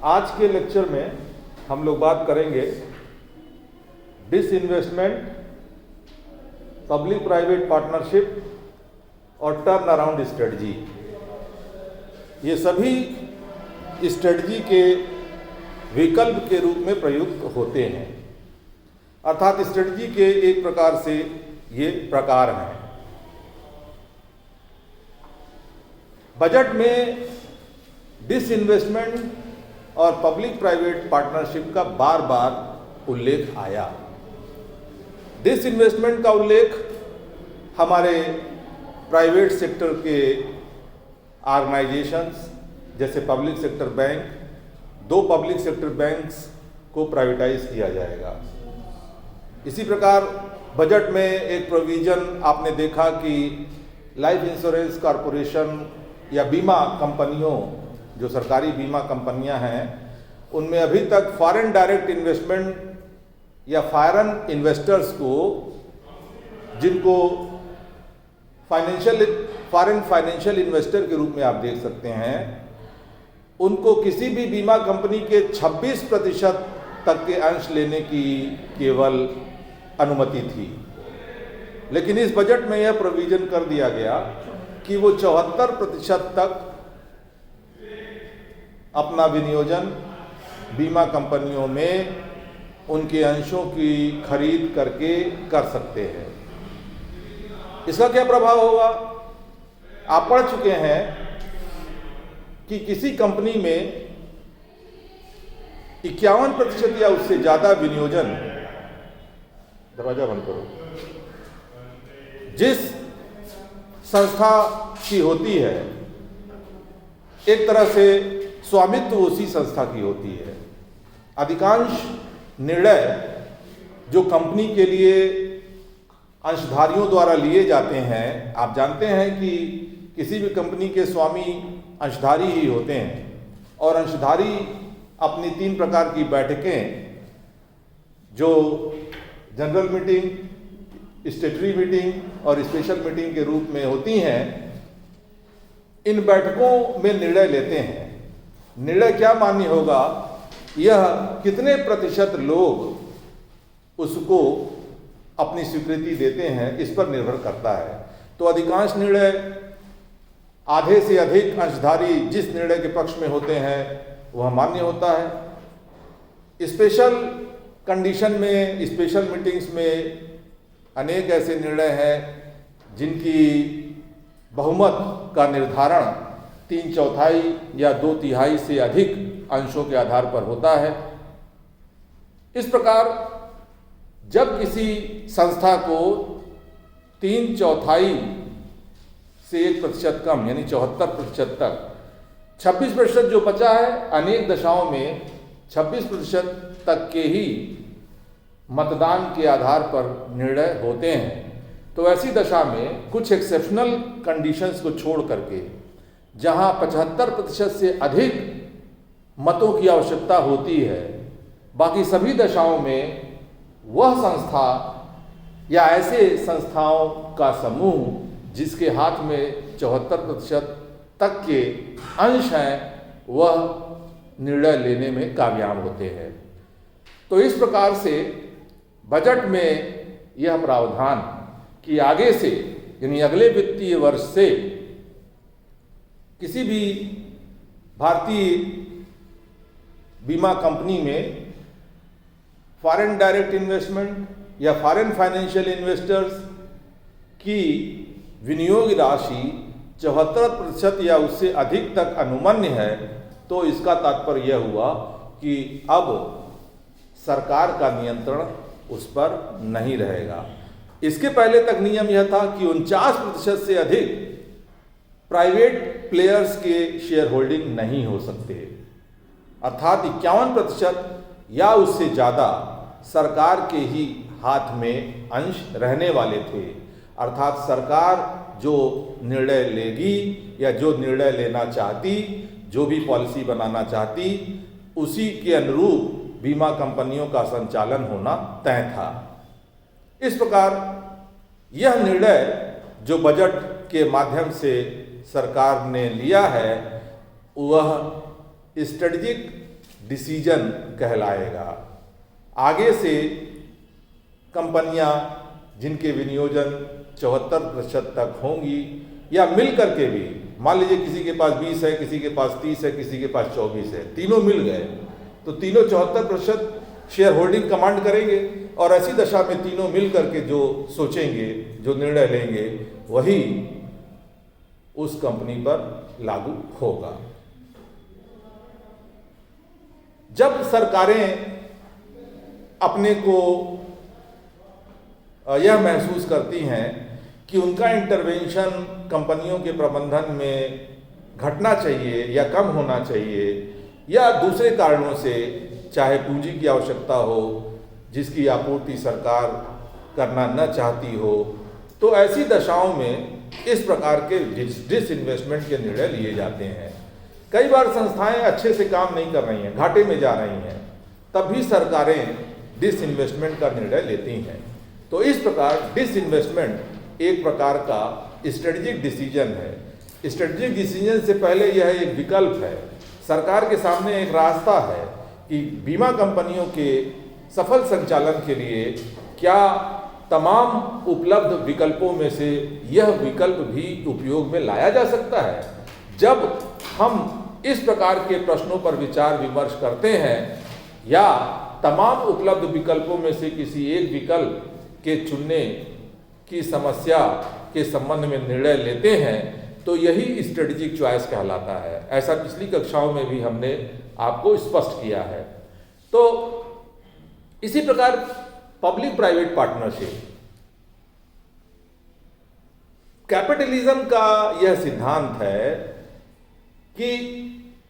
आज के लेक्चर में हम लोग बात करेंगे डिसइन्वेस्टमेंट, पब्लिक प्राइवेट पार्टनरशिप और टर्न अराउंड स्ट्रेटजी। ये सभी स्ट्रेटजी के विकल्प के रूप में प्रयुक्त होते हैं, अर्थात स्ट्रेटजी के एक प्रकार से ये प्रकार हैं। बजट में डिसइन्वेस्टमेंट और पब्लिक प्राइवेट पार्टनरशिप का बार बार उल्लेख आया। डिसइन्वेस्टमेंट का उल्लेख हमारे प्राइवेट सेक्टर के ऑर्गेनाइजेशंस जैसे public sector bank, 2 public sector banks को प्राइवेटाइज किया जाएगा। इसी प्रकार बजट में एक प्रोविजन आपने देखा कि लाइफ इंश्योरेंस कॉरपोरेशन या बीमा कंपनियों, जो सरकारी बीमा कंपनियां हैं, उनमें अभी तक फॉरेन डायरेक्ट इन्वेस्टमेंट या फॉरेन इन्वेस्टर्स को, जिनको फॉरेन फाइनेंशियल इन्वेस्टर के रूप में आप देख सकते हैं, उनको किसी भी बीमा कंपनी के 26% तक के अंश लेने की केवल अनुमति थी। लेकिन इस बजट में यह प्रोविजन कर दिया गया कि वो 74% तक अपना विनियोजन बीमा कंपनियों में उनके अंशों की खरीद करके कर सकते हैं। इसका क्या प्रभाव होगा? आप पढ़ चुके हैं कि किसी कंपनी में 51% या उससे ज्यादा विनियोजन, दरवाजा बंद करो, जिस संस्था की होती है, एक तरह से स्वामित्व उसी संस्था की होती है। अधिकांश निर्णय जो कंपनी के लिए अंशधारियों द्वारा लिए जाते हैं, आप जानते हैं कि किसी भी कंपनी के स्वामी अंशधारी ही होते हैं, और अंशधारी अपनी 3 प्रकार की बैठकें, जो जनरल मीटिंग, स्टेटरी मीटिंग और स्पेशल मीटिंग के रूप में होती हैं, इन बैठकों में निर्णय लेते हैं। निर्णय क्या मान्य होगा, यह कितने प्रतिशत लोग उसको अपनी स्वीकृति देते हैं, इस पर निर्भर करता है। तो अधिकांश निर्णय आधे से अधिक अंशधारी जिस निर्णय के पक्ष में होते हैं वह मान्य होता है। स्पेशल कंडीशन में, स्पेशल मीटिंग्स में अनेक ऐसे निर्णय हैं जिनकी बहुमत का निर्धारण 3/4 या 2/3 से अधिक अंशों के आधार पर होता है। इस प्रकार जब किसी संस्था को 3/4 से 1% कम, यानी 74% तक, 26% जो बचा है, अनेक दशाओं में 26% तक के ही मतदान के आधार पर निर्णय होते हैं। तो ऐसी दशा में कुछ एक्सेप्शनल कंडीशंस को छोड़ करके, जहां 75% से अधिक मतों की आवश्यकता होती है, बाकी सभी दशाओं में वह संस्था या ऐसे संस्थाओं का समूह जिसके हाथ में 74% तक के अंश हैं, वह निर्णय लेने में कामयाब होते हैं। तो इस प्रकार से बजट में यह प्रावधान कि आगे से, यानी अगले वित्तीय वर्ष से, किसी भी भारतीय बीमा कंपनी में फॉरेन डायरेक्ट इन्वेस्टमेंट या फॉरेन फाइनेंशियल इन्वेस्टर्स की विनियोग राशि 74% या उससे अधिक तक अनुमन्य है, तो इसका तात्पर्य यह हुआ कि अब सरकार का नियंत्रण उस पर नहीं रहेगा। इसके पहले तक नियम यह था कि 49% से अधिक प्राइवेट प्लेयर्स के शेयर होल्डिंग नहीं हो सकते, अर्थात 51% या उससे ज़्यादा सरकार के ही हाथ में अंश रहने वाले थे। अर्थात सरकार जो निर्णय लेगी या जो निर्णय लेना चाहती, जो भी पॉलिसी बनाना चाहती, उसी के अनुरूप बीमा कंपनियों का संचालन होना तय था। इस प्रकार यह निर्णय जो बजट के माध्यम से सरकार ने लिया है, वह स्ट्रेटेजिक डिसीजन कहलाएगा। आगे से कंपनियां जिनके विनियोजन 74% तक होंगी या मिल करके भी, मान लीजिए किसी के पास 20 है, किसी के पास 30 है, किसी के पास 24 है, तीनों मिल गए तो तीनों 74% शेयर होल्डिंग कमांड करेंगे और ऐसी दशा में तीनों मिल करके जो सोचेंगे, जो निर्णय लेंगे, वही उस कंपनी पर लागू होगा। जब सरकारें अपने को यह महसूस करती हैं कि उनका इंटरवेंशन कंपनियों के प्रबंधन में घटना चाहिए या कम होना चाहिए या दूसरे कारणों से, चाहे पूंजी की आवश्यकता हो जिसकी आपूर्ति सरकार करना न चाहती हो, तो ऐसी दशाओं में इस प्रकार के डिसइन्वेस्टमेंट के निर्णय लिए जाते हैं। कई बार संस्थाएं अच्छे से काम नहीं कर रही हैं, घाटे में जा रही हैं, तब भी सरकारें डिसइन्वेस्टमेंट का निर्णय लेती हैं। तो इस प्रकार डिसइन्वेस्टमेंट एक प्रकार का स्ट्रेटेजिक डिसीजन है। स्ट्रेटेजिक डिसीजन से पहले यह एक विकल्प है, सरकार के सामने एक रास्ता है कि बीमा कंपनियों के सफल संचालन के लिए क्या तमाम उपलब्ध विकल्पों में से यह विकल्प भी उपयोग में लाया जा सकता है। जब हम इस प्रकार के प्रश्नों पर विचार विमर्श करते हैं या तमाम उपलब्ध विकल्पों में से किसी एक विकल्प के चुनने की समस्या के संबंध में निर्णय लेते हैं, तो यही स्ट्रेटेजिक चॉइस कहलाता है। ऐसा पिछली कक्षाओं में भी हमने आपको स्पष्ट किया है। तो इसी प्रकार पब्लिक प्राइवेट पार्टनरशिप, कैपिटलिज्म का यह सिद्धांत है कि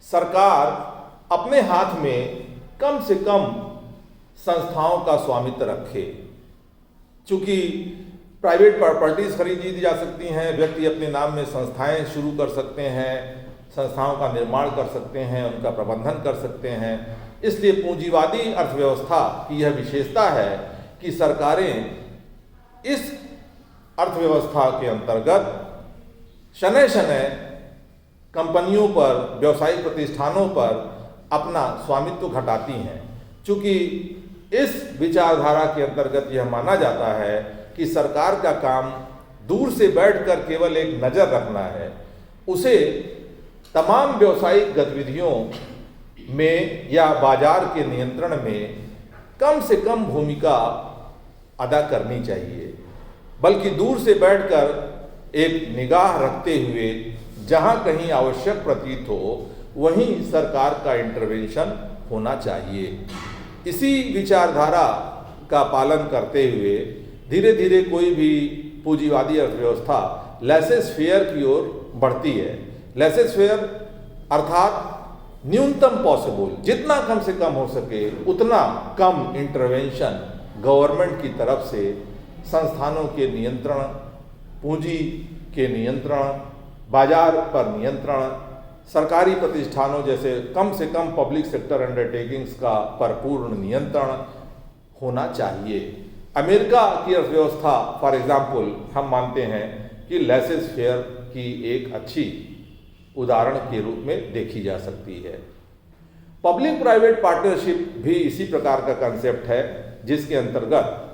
सरकार अपने हाथ में कम से कम संस्थाओं का स्वामित्व रखे। चूंकि प्राइवेट प्रॉपर्टीज खरीदी जा सकती हैं, व्यक्ति अपने नाम में संस्थाएं शुरू कर सकते हैं, संस्थाओं का निर्माण कर सकते हैं, उनका प्रबंधन कर सकते हैं। इसलिए पूंजीवादी अर्थव्यवस्था की यह विशेषता है कि सरकारें इस अर्थव्यवस्था के अंतर्गत शनय शनय कंपनियों पर, व्यावसायिक प्रतिष्ठानों पर अपना स्वामित्व घटाती हैं। चूंकि इस विचारधारा के अंतर्गत यह माना जाता है कि सरकार का काम दूर से बैठकर केवल एक नज़र रखना है, उसे तमाम व्यावसायिक गतिविधियों में या बाजार के नियंत्रण में कम से कम भूमिका अदा करनी चाहिए, बल्कि दूर से बैठकर एक निगाह रखते हुए जहां कहीं आवश्यक प्रतीत हो वहीं सरकार का इंटरवेंशन होना चाहिए। इसी विचारधारा का पालन करते हुए धीरे धीरे कोई भी पूंजीवादी अर्थव्यवस्था लेसेस फेयर की ओर बढ़ती है। लेसेस फेयर अर्थात न्यूनतम पॉसिबल, जितना कम से कम हो सके उतना कम इंटरवेंशन गवर्नमेंट की तरफ से संस्थानों के नियंत्रण, पूंजी के नियंत्रण, बाजार पर नियंत्रण, सरकारी प्रतिष्ठानों जैसे कम से कम पब्लिक सेक्टर अंडरटेकिंग्स का पर पूर्ण नियंत्रण होना चाहिए। अमेरिका की अर्थव्यवस्था फॉर एग्जाम्पल हम मानते हैं कि लेसेस फेयर की एक अच्छी उदाहरण के रूप में देखी जा सकती है। पब्लिक प्राइवेट पार्टनरशिप भी इसी प्रकार का कंसेप्ट है, जिसके अंतर्गत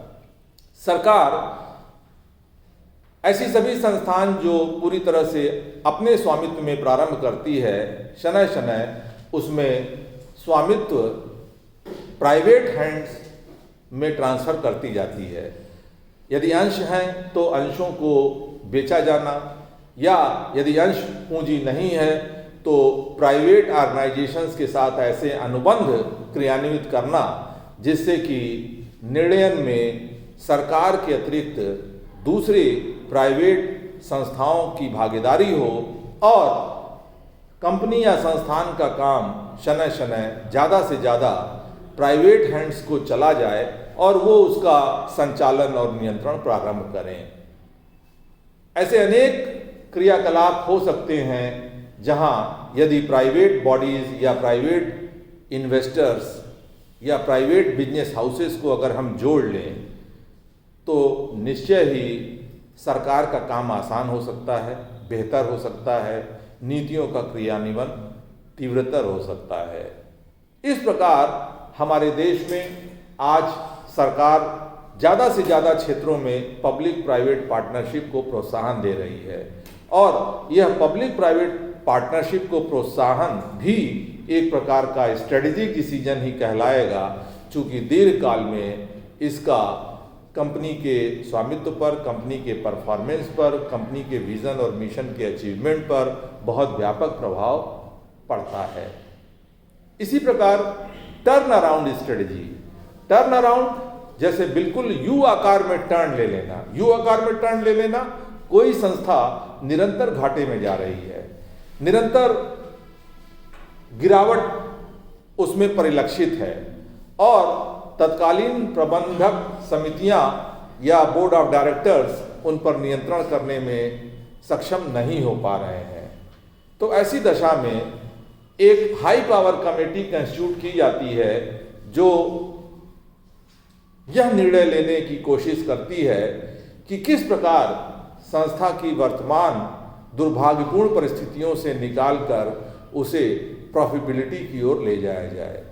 सरकार ऐसी सभी संस्थान जो पूरी तरह से अपने स्वामित्व में प्रारंभ करती है, शनय शनय उसमें स्वामित्व प्राइवेट हैंड्स में ट्रांसफर करती जाती है। यदि अंश हैं तो अंशों को बेचा जाना, या यदि अंश पूंजी नहीं है तो प्राइवेट ऑर्गेनाइजेशंस के साथ ऐसे अनुबंध क्रियान्वित करना जिससे कि निर्णयन में सरकार के अतिरिक्त दूसरे प्राइवेट संस्थाओं की भागीदारी हो और कंपनी या संस्थान का काम शनय शनय ज़्यादा से ज़्यादा प्राइवेट हैंड्स को चला जाए और वो उसका संचालन और नियंत्रण प्रारंभ करें। ऐसे अनेक क्रियाकलाप हो सकते हैं जहां यदि प्राइवेट बॉडीज या प्राइवेट इन्वेस्टर्स या प्राइवेट बिजनेस हाउसेस को अगर हम जोड़ लें तो निश्चय ही सरकार का काम आसान हो सकता है, बेहतर हो सकता है, नीतियों का क्रियान्वयन तीव्रतर हो सकता है। इस प्रकार हमारे देश में आज सरकार ज़्यादा से ज़्यादा क्षेत्रों में पब्लिक प्राइवेट पार्टनरशिप को प्रोत्साहन दे रही है और यह पब्लिक प्राइवेट पार्टनरशिप को प्रोत्साहन भी एक प्रकार का स्ट्रेटेजिक डिसीजन ही कहलाएगा, चूँकि दीर्घकाल में इसका कंपनी के स्वामित्व पर, कंपनी के परफॉर्मेंस पर, कंपनी के विज़न और मिशन के अचीवमेंट पर बहुत व्यापक प्रभाव पड़ता है। इसी प्रकार turn around strategy, turn around जैसे बिल्कुल यू आकार में टर्न ले लेना, यू आकार में टर्न ले लेना। कोई संस्था निरंतर घाटे में जा रही है, निरंतर गिरावट उसमें परिलक्षित है और तत्कालीन प्रबंधक समितियां या बोर्ड ऑफ डायरेक्टर्स उन पर नियंत्रण करने में सक्षम नहीं हो पा रहे हैं। तो ऐसी दशा में एक हाई पावर कमेटी कंस्टिट्यूट की जाती है जो यह निर्णय लेने की कोशिश करती है कि किस प्रकार संस्था की वर्तमान दुर्भाग्यपूर्ण परिस्थितियों से निकालकर उसे प्रॉफिटेबिलिटी की ओर ले जाया जाए।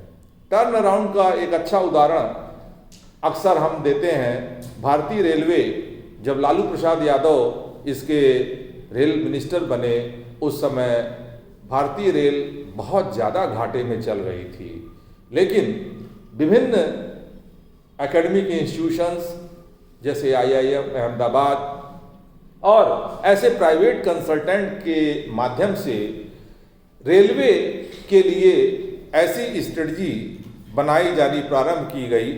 टर्न अराउंड का एक अच्छा उदाहरण अक्सर हम देते हैं। भारतीय रेलवे, जब लालू प्रसाद यादव इसके रेल मिनिस्टर बने, उस समय भारतीय रेल बहुत ज़्यादा घाटे में चल रही थी, लेकिन विभिन्न एकेडमिक इंस्टीट्यूशंस जैसे IIM अहमदाबाद और ऐसे प्राइवेट कंसल्टेंट के माध्यम से रेलवे के लिए ऐसी स्ट्रेटजी बनाई जानी प्रारंभ की गई